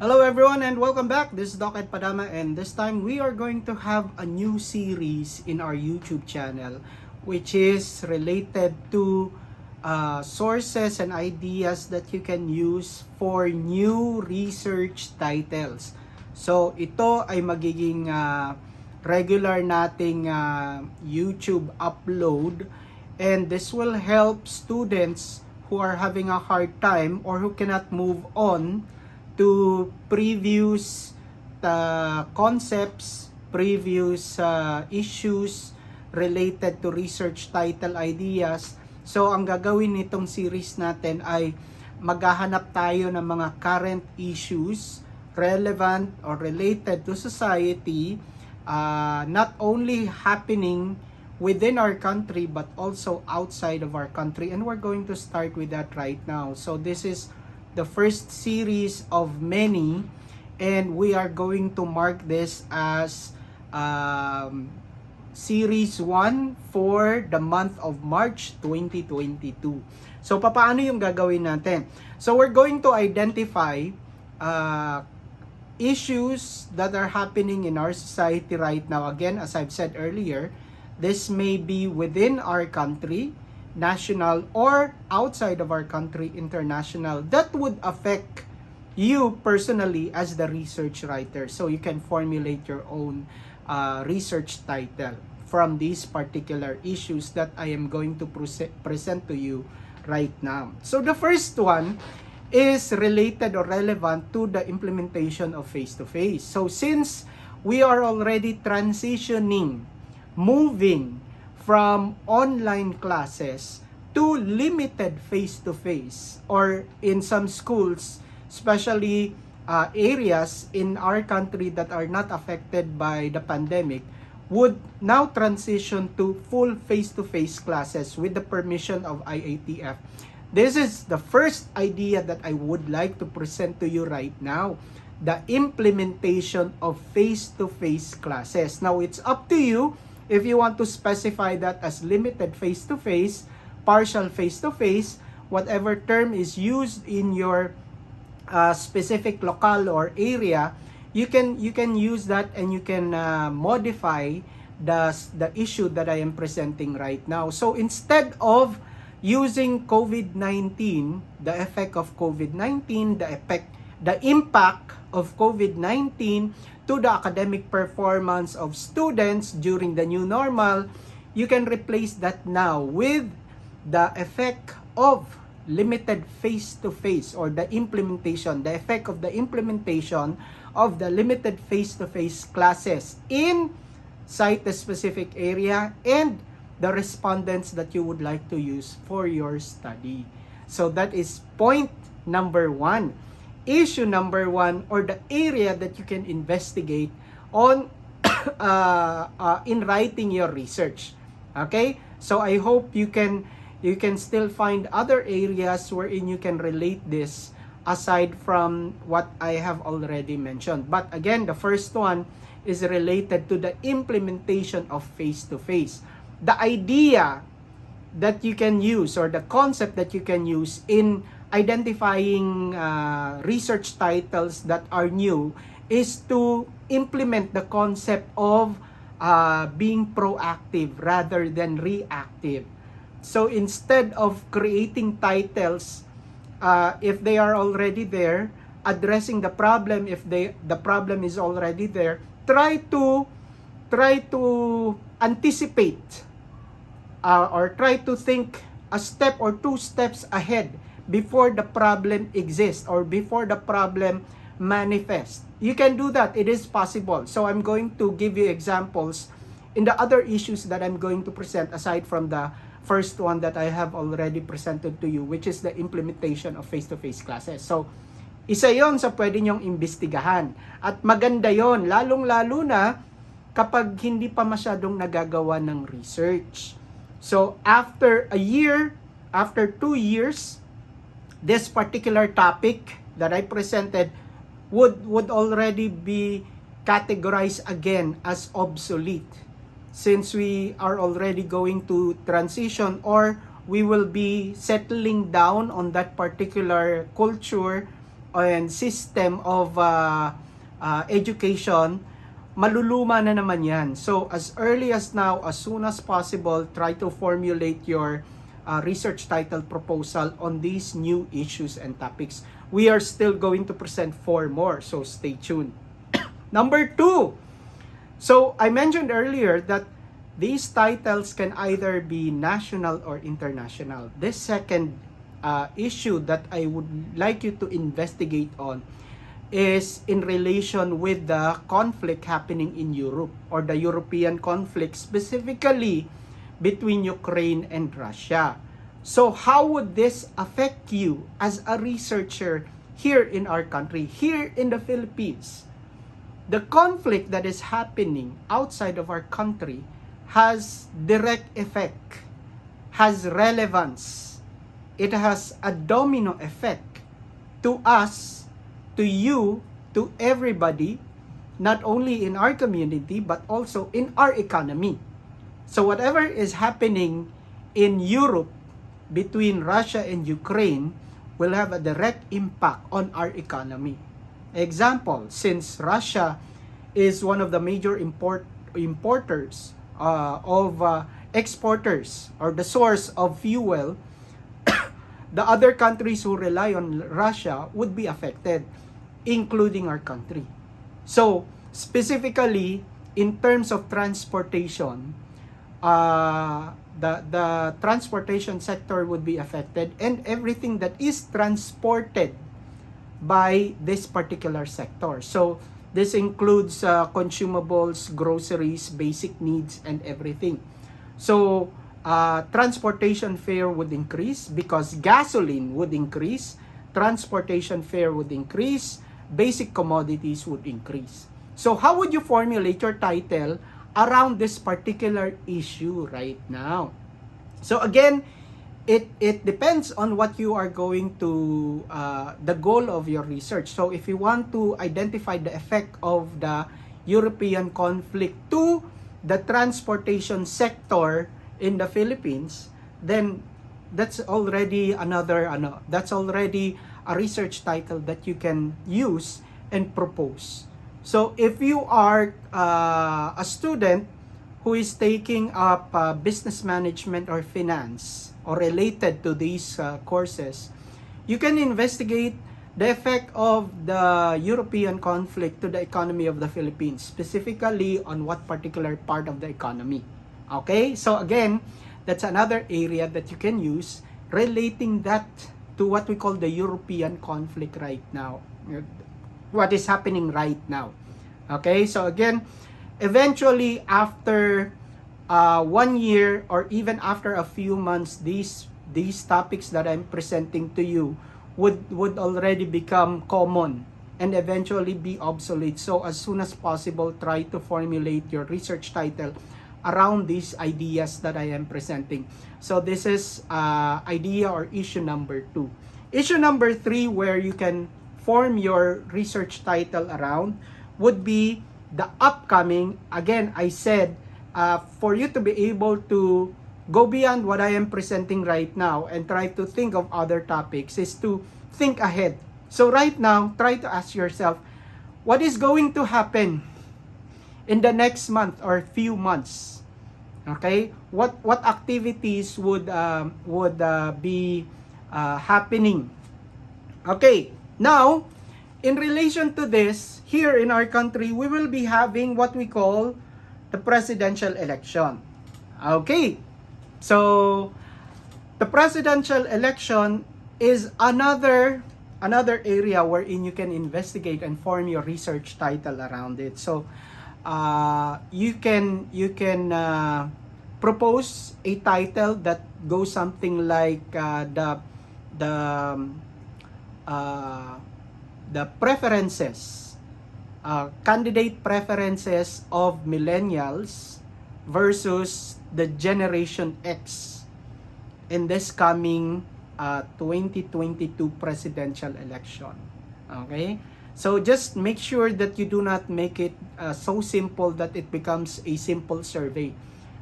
Hello everyone and welcome back. This is Doc Ed Padama and this time we are going to have a new series in our YouTube channel which is related to sources and ideas that you can use for new research titles. So ito ay magiging regular nating YouTube upload and this will help students who are having a hard time or who cannot move on to previous concepts, previous issues related to research title ideas. So ang gagawin nitong series natin ay maghahanap tayo ng mga current issues relevant or related to society, not only happening within our country but also outside of our country, and we're going to start with that right now. So this is the first series of many, and we are going to mark this as series 1 for the month of March 2022. So paano yung gagawin natin? So we're going to identify issues that are happening in our society right now. Again, as I've said earlier, this may be within our country, national, or outside of our country, international, that would affect you personally as the research writer. So you can formulate your own research title from these particular issues that I am going to present to you right now. So the first one is related or relevant to the implementation of face-to-face. So since we are already transitioning, moving from online classes to limited face-to-face, or in some schools, especially areas in our country that are not affected by the pandemic, would now transition to full face-to-face classes with the permission of IATF. This is the first idea that I would like to present to you right now, the implementation of face-to-face classes. Now, it's up to you if you want to specify that as limited face-to-face, partial face-to-face, whatever term is used in your specific locale or area, you can use that, and you can modify the issue that I am presenting right now. So instead of using COVID-19, the effect of COVID-19, the impact of COVID-19 to the academic performance of students during the new normal, you can replace that now with the effect of limited face-to-face, or the effect of the implementation of the limited face-to-face classes in site-specific area and the respondents that you would like to use for your study. So that is point number 1. Issue number 1, or the area that you can investigate on in writing your research. Okay? So I hope you can still find other areas wherein you can relate this aside from what I have already mentioned. But again, the first one is related to the implementation of face-to-face. The idea that you can use, or the concept that you can use in identifying research titles that are new, is to implement the concept of being proactive rather than reactive. So instead of creating titles, if they are already there, addressing the problem if the problem is already there, try to anticipate or try to think a step or 2 steps ahead before the problem exists or before the problem manifests. You can do that. It is possible. So I'm going to give you examples in the other issues that I'm going to present aside from the first one that I have already presented to you, which is the implementation of face-to-face classes. So, isa yon sa pwede nyong imbestigahan. At maganda yon, lalong-lalo na kapag hindi pa masyadong nagagawa ng research. So, after a year, after 2 years, this particular topic that I presented would already be categorized again as obsolete, since we are already going to transition, or we will be settling down on that particular culture and system of education, maluluma na naman yan. So as early as now, as soon as possible, try to formulate your research title proposal on these new issues and topics. We are still going to present 4 more, so stay tuned. Number 2, so I mentioned earlier that these titles can either be national or international. This second issue that I would like you to investigate on is in relation with the conflict happening in Europe, or the European conflict, specifically between Ukraine and Russia. So how would this affect you as a researcher here in our country, here in the Philippines? The conflict that is happening outside of our country has direct effect, has relevance. It has a domino effect to us, to you, to everybody, not only in our community, but also in our economy. So whatever is happening in Europe between Russia and Ukraine will have a direct impact on our economy. Example, since Russia is one of the major importers exporters, or the source of fuel, the other countries who rely on Russia would be affected, including our country. So specifically in terms of transportation, the transportation sector would be affected, and everything that is transported by this particular sector. So this includes consumables, groceries, basic needs, and everything. So transportation fare would increase because gasoline would increase, transportation fare would increase, basic commodities would increase. So how would you formulate your title around this particular issue right now? So again, it depends on what you are going to, the goal of your research. So if you want to identify the effect of the European conflict to the transportation sector in the Philippines, then that's already that's already a research title that you can use and propose. So if you are a student who is taking up business management or finance or related to these courses, you can investigate the effect of the European conflict to the economy of the Philippines, specifically on what particular part of the economy. Okay, so again, that's another area that you can use, relating that to what we call the European conflict right now, what is happening right now. Okay, so again, eventually after 1 year or even after a few months, these topics that I'm presenting to you would already become common and eventually be obsolete. So as soon as possible, try to formulate your research title around these ideas that I am presenting. So this is idea or issue number 2. Issue number 3, where you can form your research title around, would be the upcoming, again, I said, for you to be able to go beyond what I am presenting right now and try to think of other topics, is to think ahead. So right now, try to ask yourself, what is going to happen in the next month or few months? Okay, what activities would be happening? Okay, now in relation to this, here in our country, we will be having what we call the presidential election. Okay, so the presidential election is another area wherein you can investigate and form your research title around it. So you can propose a title that goes something like the preferences, candidate preferences of millennials versus the Generation X in this coming 2022 presidential election. Okay? So just make sure that you do not make it so simple that it becomes a simple survey.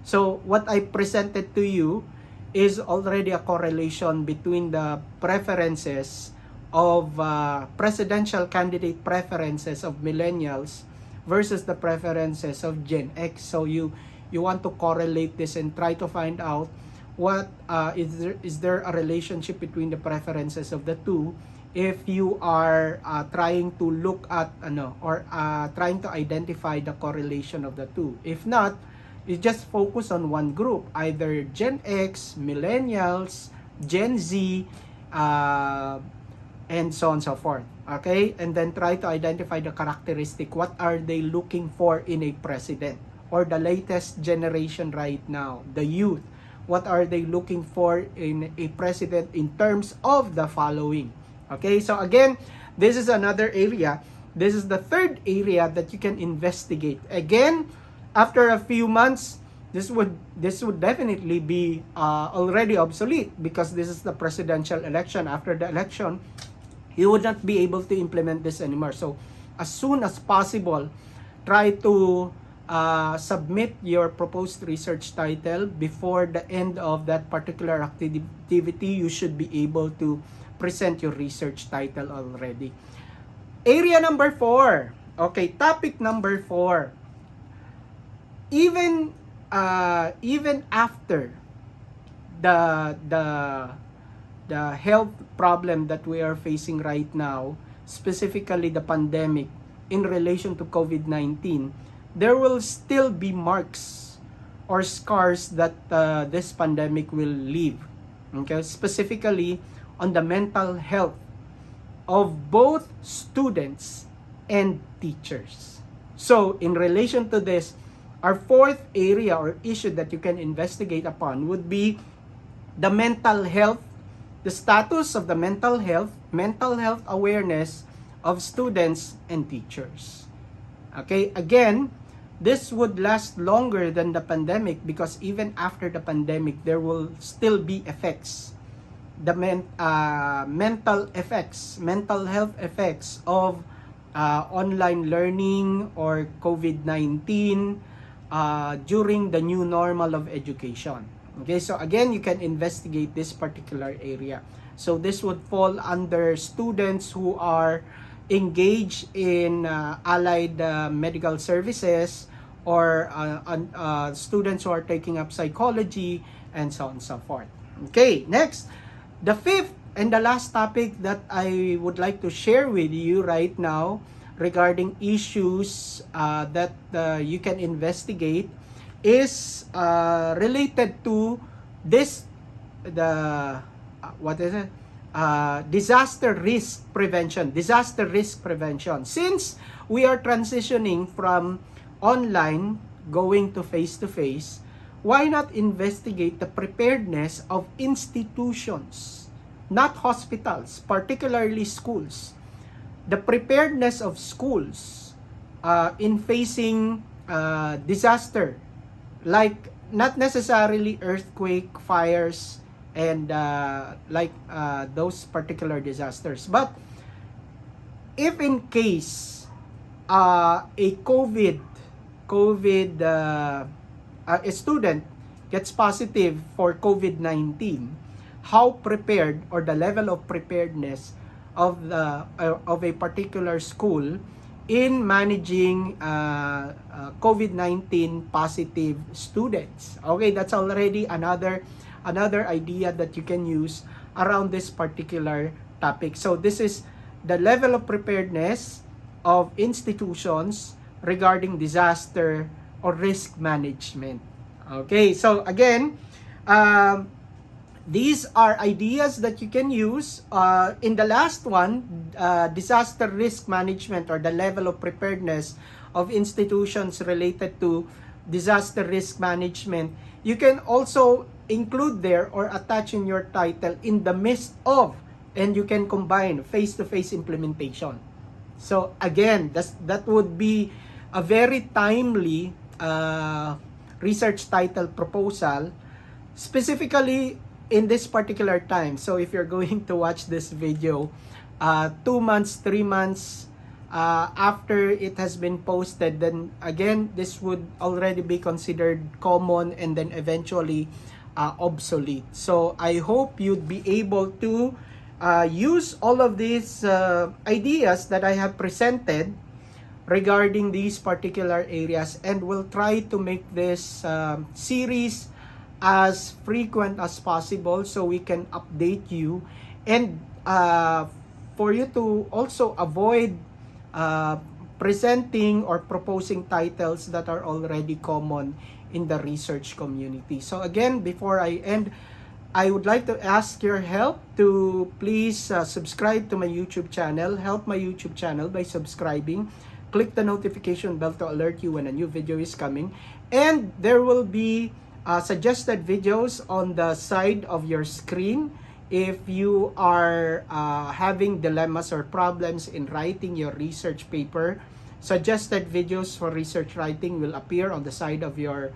So what I presented to you is already a correlation between the preferences of presidential candidate preferences of millennials versus the preferences of Gen X. So you want to correlate this and try to find out what is there a relationship between the preferences of the two if you are trying to look at trying to identify the correlation of the two. If not, you just focus on one group, either Gen X, millennials, Gen Z, and so on and so forth. Okay? And then try to identify the characteristic. What are they looking for in a president? Or the latest generation right now, the youth. What are they looking for in a president in terms of the following? Okay? So again, this is another area. This is the third area that you can investigate. Again, after a few months, this would definitely be already obsolete because this is the presidential election. After the election, you would not be able to implement this anymore. So as soon as possible, try to submit your proposed research title before the end of that particular activity. You should be able to present your research title already. Area number 4. Okay, topic number 4. Even after the health problem that we are facing right now, specifically the pandemic in relation to COVID-19, there will still be marks or scars that this pandemic will leave. Okay, specifically on the mental health of both students and teachers. So, in relation to this, our fourth area or issue that you can investigate upon would be the mental health, the status of the mental health awareness of students and teachers. Okay, again, this would last longer than the pandemic because even after the pandemic, there will still be effects. The mental health effects of online learning or COVID-19 during the new normal of education. Okay, so again, you can investigate this particular area. So this would fall under students who are engaged in allied medical services or students who are taking up psychology and so on and so forth. Okay, next, the fifth and the last topic that I would like to share with you right now regarding issues that you can investigate is related to this, disaster risk prevention. Since we are transitioning from online going to face-to-face, why not investigate the preparedness of institutions, not hospitals, particularly schools. The preparedness of schools in facing disaster, like not necessarily earthquake, fires, and those particular disasters. But if in case a a student gets positive for COVID-19, how prepared or the level of preparedness of a particular school in managing COVID-19 positive students. Okay, that's already another idea that you can use around this particular topic. So this is the level of preparedness of institutions regarding disaster or risk management. Okay, so again, these are ideas that you can use. In the last one, disaster risk management or the level of preparedness of institutions related to disaster risk management, you can also include there or attach in your title in the midst of, and you can combine face-to-face implementation. So again, that would be a very timely research title proposal, specifically in this particular time. So if you're going to watch this video 2 months, 3 months after it has been posted, then again, this would already be considered common and then eventually obsolete. So I hope you'd be able to use all of these ideas that I have presented regarding these particular areas, and will try to make this series as frequent as possible so we can update you, and for you to also avoid presenting or proposing titles that are already common in the research community. So again, before I end, I would like to ask your help to please subscribe to my YouTube channel. Help my YouTube channel by subscribing. Click the notification bell to alert you when a new video is coming. And there will be suggested videos on the side of your screen. If you are having dilemmas or problems in writing your research paper, suggested videos for research writing will appear on the side of your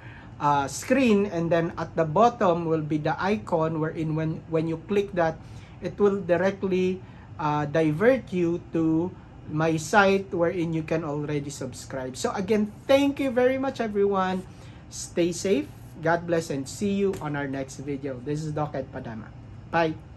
screen, and then at the bottom will be the icon wherein when you click that, it will directly divert you to my site wherein you can already subscribe. So again, thank you very much everyone. Stay safe, God bless, and see you on our next video. This is Doc Ed Padama. Bye.